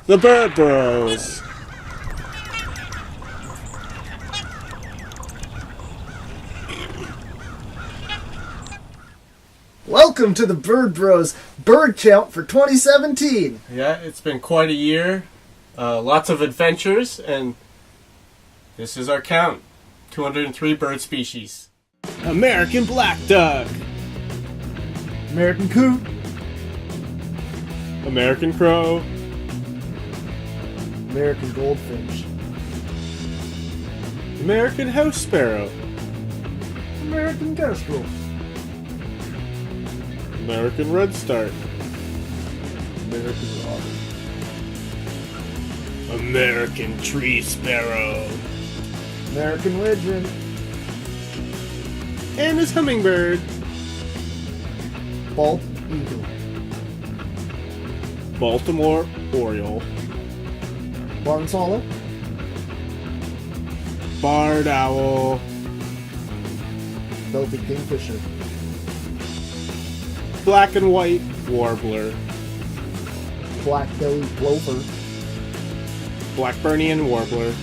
The Bird Bros. Welcome to the Bird Bros Bird Count for 2017. Yeah, it's been quite a year. Lots of adventures, and this is our count. 203 bird species. American Black Duck. American Coot. American Crow. American Goldfinch. American House Sparrow. American Kestrel. American Redstart. American Robin. American Tree Sparrow. American Widgeon. And his hummingbird. Bald Eagle. Baltimore Oriole. Barn Swallow. Barred Owl. Belted Kingfisher. Black and White Warbler. Black-bellied Plover. Blackburnian Warbler.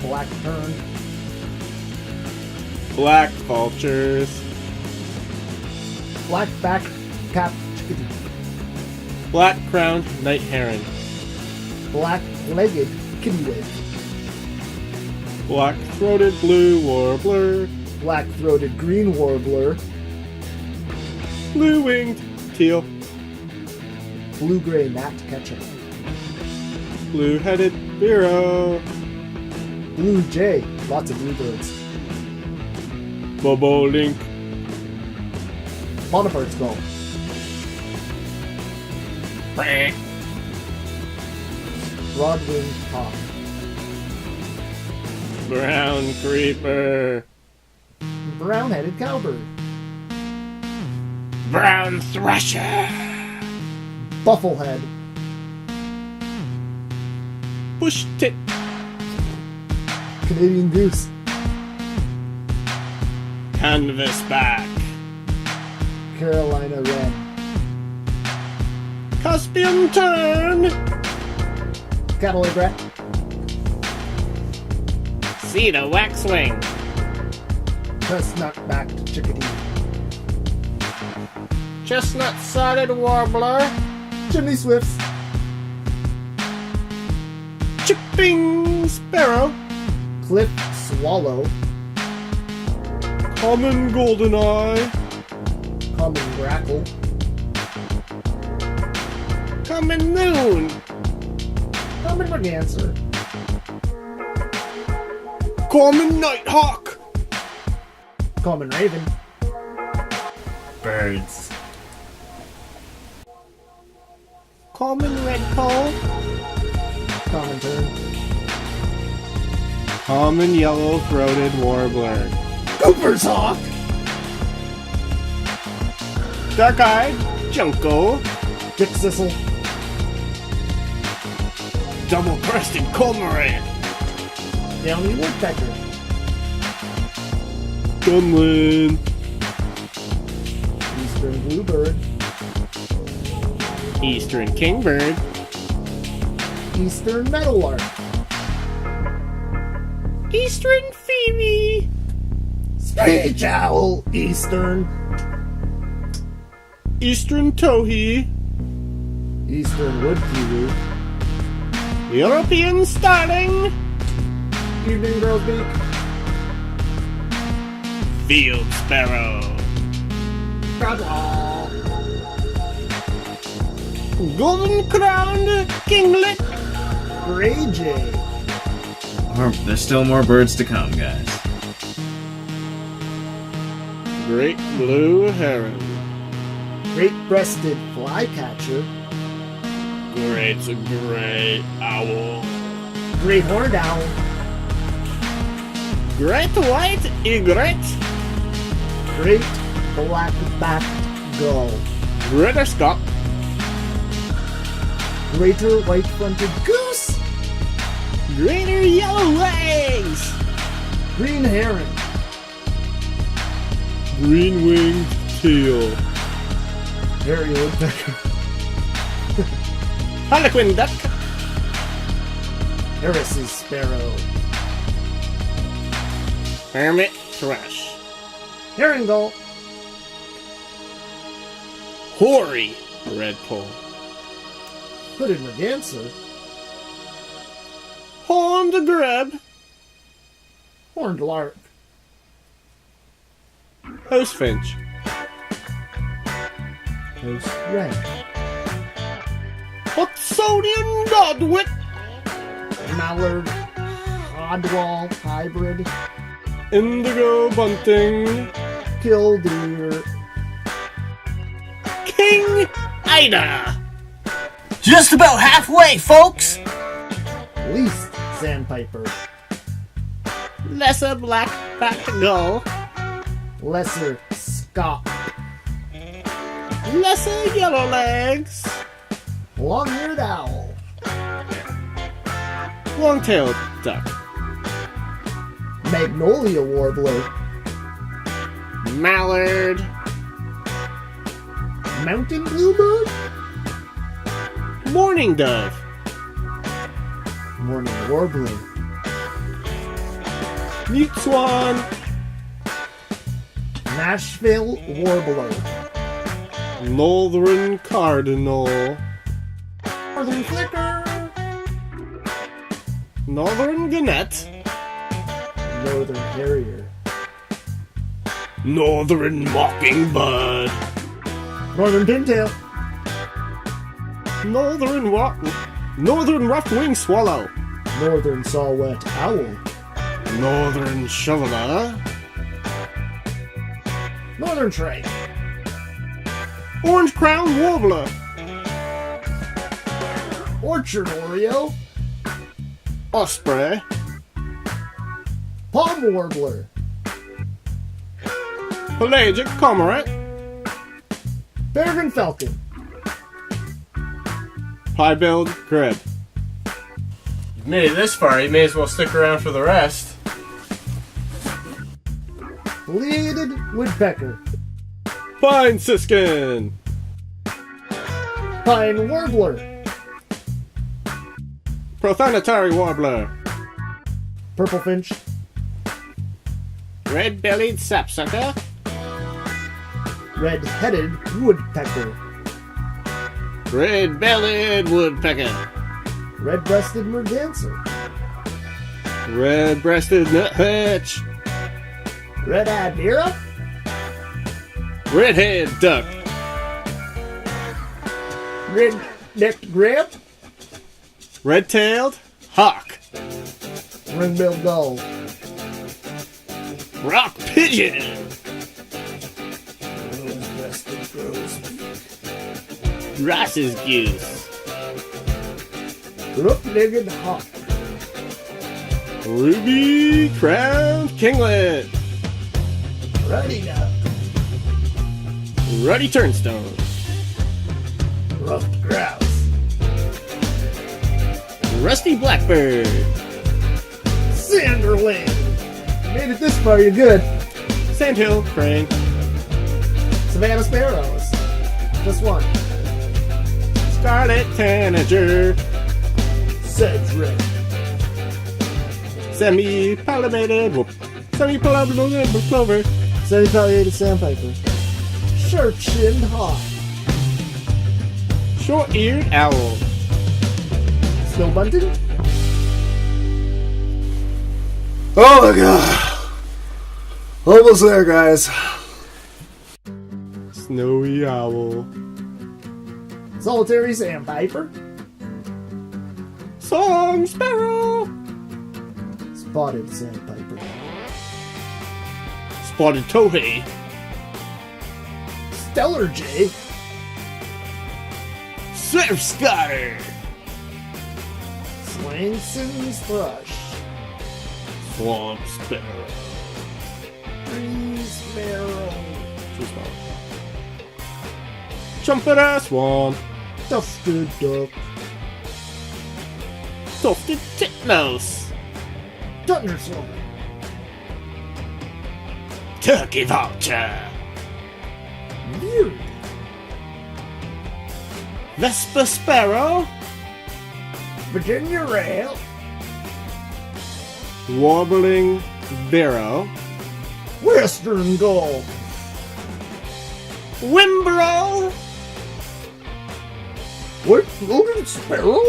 Black Tern. Black Vultures. Black-backed Chickadee. Black-crowned Night Heron. Black-legged Kittiwake. Black-throated Blue Warbler. Black-throated Green Warbler. Blue-winged Teal. Blue-gray Gnatcatcher. Blue-headed Biro. Blue Jay. Lots of bluebirds. Bobolink. Monobird's Gull. Broad-winged Hawk. Brown Creeper. Brown-headed Cowbird. Brown Thrasher. Bufflehead. Bushtit. Canadian Goose. Canvasback. Carolina Wren. Caspian Tern. Cadillac Rat. Cedar Waxwing. Chesnutt-backed Chickadee. Chestnut-sided Warbler. Chimney Swifts. Chipping Sparrow. Cliff Swallow. Common Goldeneye. Common Grackle. Common Loon. Common Merganser. Common Nighthawk. Common Raven. Birds. Common Redpoll. Common Tern. Common Yellow-throated Warbler. Cooper's Hawk. Dark-eyed Junco. Dick Sissel. Double-crested Cormorant. Downy Woodpecker. Gunlin. Eastern Bluebird. Eastern Kingbird. Eastern Meadowlark. Eastern Phoebe. Screech Owl. Eastern. Eastern Towhee. Eastern Wood Kiwi. European Starling. Evening Grosbeak. Field Sparrow. Golden-crowned Kinglet. Gray Jay. There's still more birds to come, guys. Great Blue Heron. Great-breasted Flycatcher. Great Gray Owl. Great Horned Owl. Great White Egret. Great Black-backed Gull. Greater Scott. Greater White-fronted Goose. Greater Yellow Legs. Green Heron. Green-winged Teal. Hairy Woodpecker. Harlequin duck. Harris's sparrow. Hermit thrush. Herring gull. Hoary redpoll. Hooded merganser. Horned grub. Horned lark. House finch. House wren. Oxonian godwit. Mallard. Oddwall hybrid. Indigo bunting. Killdeer. King Ida. Just about halfway, folks! Least sandpiper. Lesser black-backed gull. Lesser scaup. Lesser yellowlegs. Long-eared owl. Long-tailed duck. Magnolia warbler. Mallard. Mountain bluebird. Mourning dove. Morning warbler. Mute swan. Nashville warbler. Northern cardinal. Northern flicker. Northern gannet. Northern harrier. Northern mockingbird. Northern pintail. Northern rough-winged swallow. Northern saw-whet owl. Northern shoveler. Northern shrike. Orange crown warbler. Orchard oriole. Osprey. Palm warbler. Pelagic cormorant. Peregrine falcon. Pie-billed grib. You've made it this far, you may as well stick around for the rest. Leaded woodpecker. Pine siskin. Pine warbler. Prothonotary warbler. Purple finch. Red-bellied sapsucker. Red-headed woodpecker. Red-bellied woodpecker. Red-breasted merganser. Red-breasted nuthatch. Red-eyed deer. Redhead duck. Red-necked grab. Red-tailed hawk. Ring-billed gull. Rock pigeon. Rose-breasted grosbeak. Ross's goose. Rook-legged hawk. Ruby-crowned kinglet. Ruddy duck. Ruddy turnstone. Ruffed grouse. Rusty blackbird. Sanderling. Made it this far, you're good. Sandhill crane. Savannah sparrows. Just one. Scarlet tanager. Sedgwick. Semi-palliated clover. Semi-palliated sandpiper. Short-shinned hawk. Short-eared owl. Snow bunting. Oh my god. Almost there, guys. Snowy owl. Solitary sandpiper. Song sparrow. Spotted sandpiper. Spotted towhee. Stellar jay. Surf scotter. Swanson's thrush. Swamp sparrow. Tree sparrow. Too small. Trumpeter swan. Tufted duck. Tufted titmouse. Thunderstorm. Turkey vulture. Veery. Vesper sparrow. Virginia rail. Warbling Barrow. Western gull. Wimbrel. White-throated sparrow.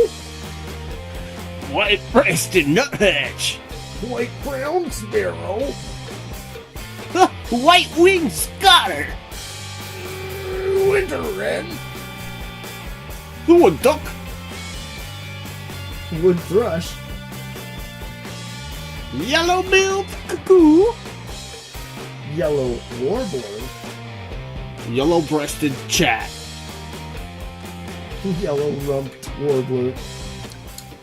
White-breasted Nuthatch. White-crowned sparrow. White-winged Scotter. Winter wren. Wood duck. Wood thrush. Yellow-billed cuckoo. Yellow warbler. Yellow-breasted chat. Yellow-rumped warbler.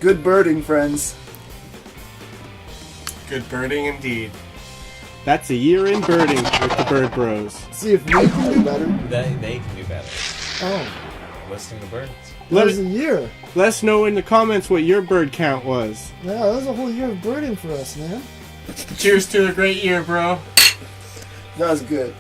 Good birding, friends. Good birding indeed. That's a year in birding with the Bird Bros. See if we can do better. They can do better. Oh, Listing the birds. that was a year. Let us know in the comments what your bird count was. Yeah, that was a whole year of birding for us, man. Cheers to a great year, bro. That was good.